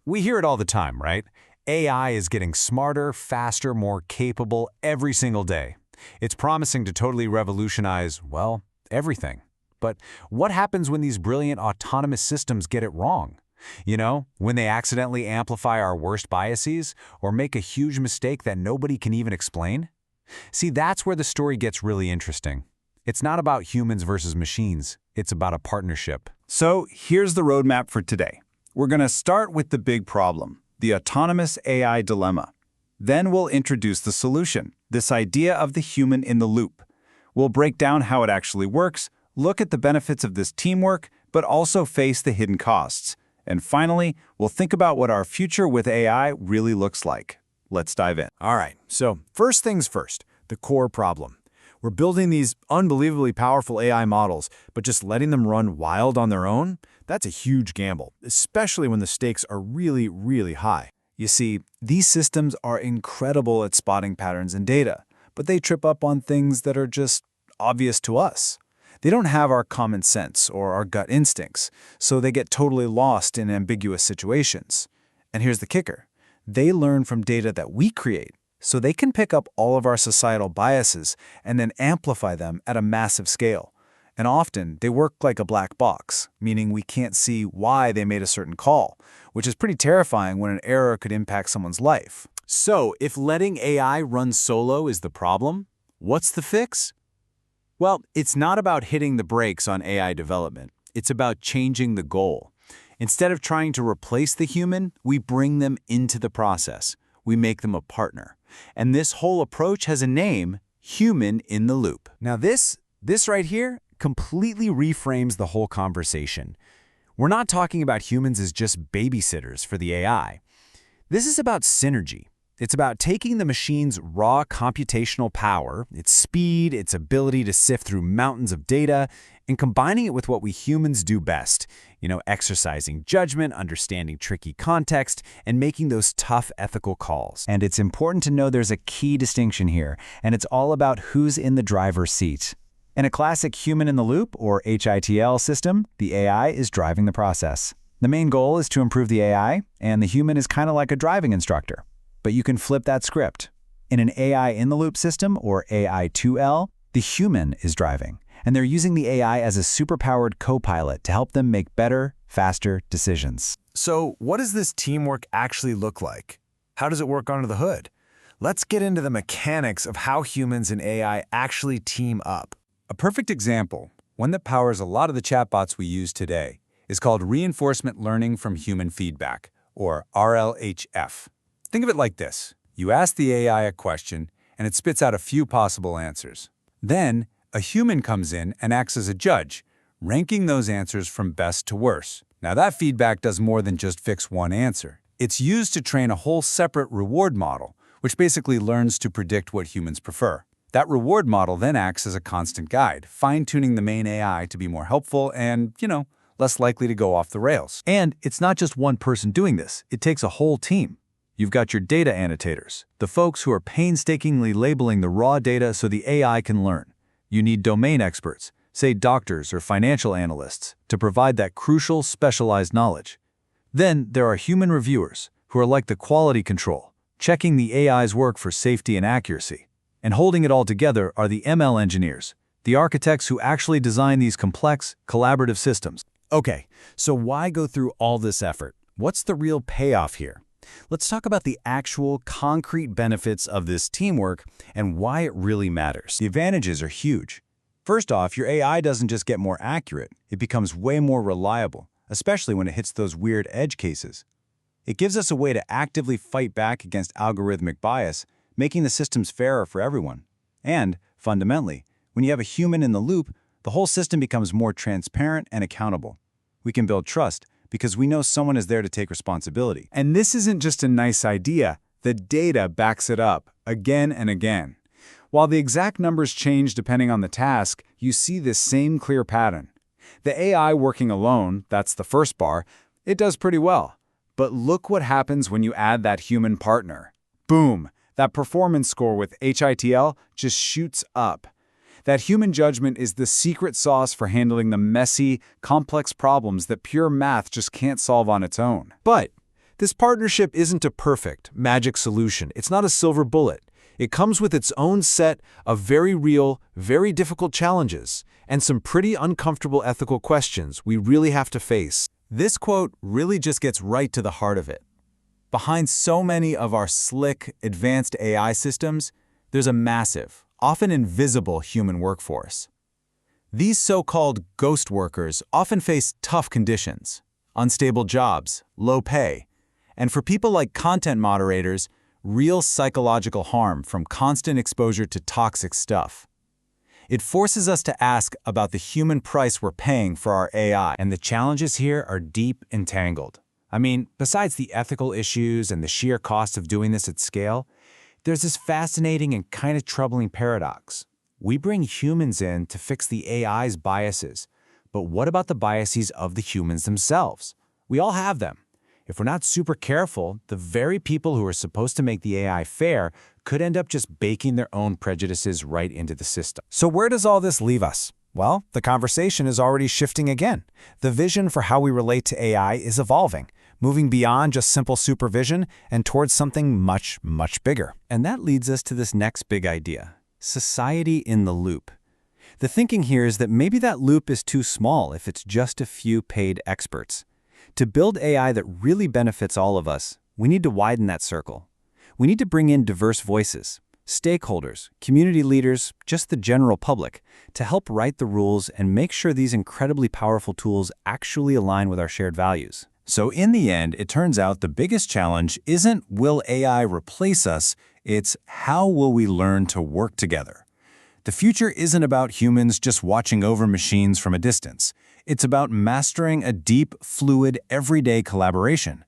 We hear it all the time, right? AI is getting smarter, faster, more capable every single day. It's promising to totally revolutionize, well, everything. But what happens when these brilliant autonomous systems get it wrong? You know, when they accidentally amplify our worst biases or make a huge mistake that nobody can even explain? See, that's where the story gets really interesting. It's not about humans versus machines. It's about a partnership. So here's the roadmap for today. We're going to start with the big problem, the autonomous AI dilemma. Then we'll introduce the solution, this idea of the human in the loop. We'll break down how it actually works, look at the benefits of this teamwork, but also face the hidden costs. And finally, we'll think about what our future with AI really looks like. Let's dive in. All right, so first things first, the core problem. We're building these unbelievably powerful AI models, but just letting them run wild on their own? That's a huge gamble, especially when the stakes are really, really high. You see, these systems are incredible at spotting patterns in data, but they trip up on things that are just obvious to us. They don't have our common sense or our gut instincts, so they get totally lost in ambiguous situations. And here's the kicker. They learn from data that we create, so they can pick up all of our societal biases and then amplify them at a massive scale. And often, they work like a black box, meaning we can't see why they made a certain call, which is pretty terrifying when an error could impact someone's life. So, if letting AI run solo is the problem, what's the fix? Well, it's not about hitting the brakes on AI development. It's about changing the goal. Instead of trying to replace the human, we bring them into the process. We make them a partner. And this whole approach has a name, human in the loop. Now this right here completely reframes the whole conversation. We're not talking about humans as just babysitters for the AI. This is about synergy. It's about taking the machine's raw computational power, its speed, its ability to sift through mountains of data, and combining it with what we humans do best, exercising judgment, understanding tricky context, and making those tough ethical calls. And it's important to know there's a key distinction here, and it's all about who's in the driver's seat. In a classic human-in-the-loop, or HITL system, the AI is driving the process. The main goal is to improve the AI, and the human is kind of like a driving instructor. But you can flip that script. In an AI-in-the-loop system, or AI2L, the human is driving, and they're using the AI as a superpowered co-pilot to help them make better, faster decisions. So what does this teamwork actually look like? How does it work under the hood? Let's get into the mechanics of how humans and AI actually team up. A perfect example, one that powers a lot of the chatbots we use today, is called reinforcement learning from human feedback, or RLHF. Think of it like this. You ask the AI a question, and it spits out a few possible answers. Then, a human comes in and acts as a judge, ranking those answers from best to worst. Now that feedback does more than just fix one answer. It's used to train a whole separate reward model, which basically learns to predict what humans prefer. That reward model then acts as a constant guide, fine-tuning the main AI to be more helpful and, less likely to go off the rails. And it's not just one person doing this. It takes a whole team. You've got your data annotators, the folks who are painstakingly labeling the raw data so the AI can learn. You need domain experts, say doctors or financial analysts, to provide that crucial, specialized knowledge. Then there are human reviewers, who are like the quality control, checking the AI's work for safety and accuracy. And holding it all together are the ML engineers, the architects who actually design these complex, collaborative systems. Okay, so why go through all this effort? What's the real payoff here? Let's talk about the actual, concrete benefits of this teamwork and why it really matters. The advantages are huge. First off, your AI doesn't just get more accurate, it becomes way more reliable, especially when it hits those weird edge cases. It gives us a way to actively fight back against algorithmic bias, making the systems fairer for everyone. And, fundamentally, when you have a human in the loop, the whole system becomes more transparent and accountable. We can build trust because we know someone is there to take responsibility. And this isn't just a nice idea. The data backs it up again and again. While the exact numbers change depending on the task, you see this same clear pattern. The AI working alone, that's the first bar, it does pretty well. But look what happens when you add that human partner. Boom! That performance score with HITL just shoots up. That human judgment is the secret sauce for handling the messy, complex problems that pure math just can't solve on its own. But This partnership isn't a perfect, magic solution. It's not a silver bullet. It comes with its own set of very real, very difficult challenges, and some pretty uncomfortable ethical questions we really have to face. This quote really just gets right to the heart of it. Behind so many of our slick, advanced AI systems, there's a massive, often invisible human workforce. These so-called ghost workers often face tough conditions, unstable jobs, low pay, and for people like content moderators, real psychological harm from constant exposure to toxic stuff. It forces us to ask about the human price we're paying for our AI, and the challenges here are deep and tangled. I mean, besides the ethical issues and the sheer cost of doing this at scale, there's this fascinating and kind of troubling paradox. We bring humans in to fix the AI's biases, but what about the biases of the humans themselves? We all have them. If we're not super careful, the very people who are supposed to make the AI fair could end up just baking their own prejudices right into the system. So where does all this leave us? Well, the conversation is already shifting again. The vision for how we relate to AI is evolving, moving beyond just simple supervision and towards something much, much bigger. And that leads us to this next big idea: society in the loop. The thinking here is that maybe that loop is too small if it's just a few paid experts. To build AI that really benefits all of us, we need to widen that circle. We need to bring in diverse voices, stakeholders, community leaders, just the general public, to help write the rules and make sure these incredibly powerful tools actually align with our shared values. So in the end, it turns out the biggest challenge isn't will AI replace us, it's how will we learn to work together. The future isn't about humans just watching over machines from a distance. It's about mastering a deep, fluid, everyday collaboration.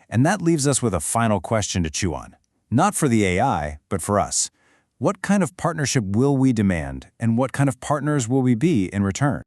And that leaves us with a final question to chew on. Not for the AI, but for us. What kind of partnership will we demand, and what kind of partners will we be in return?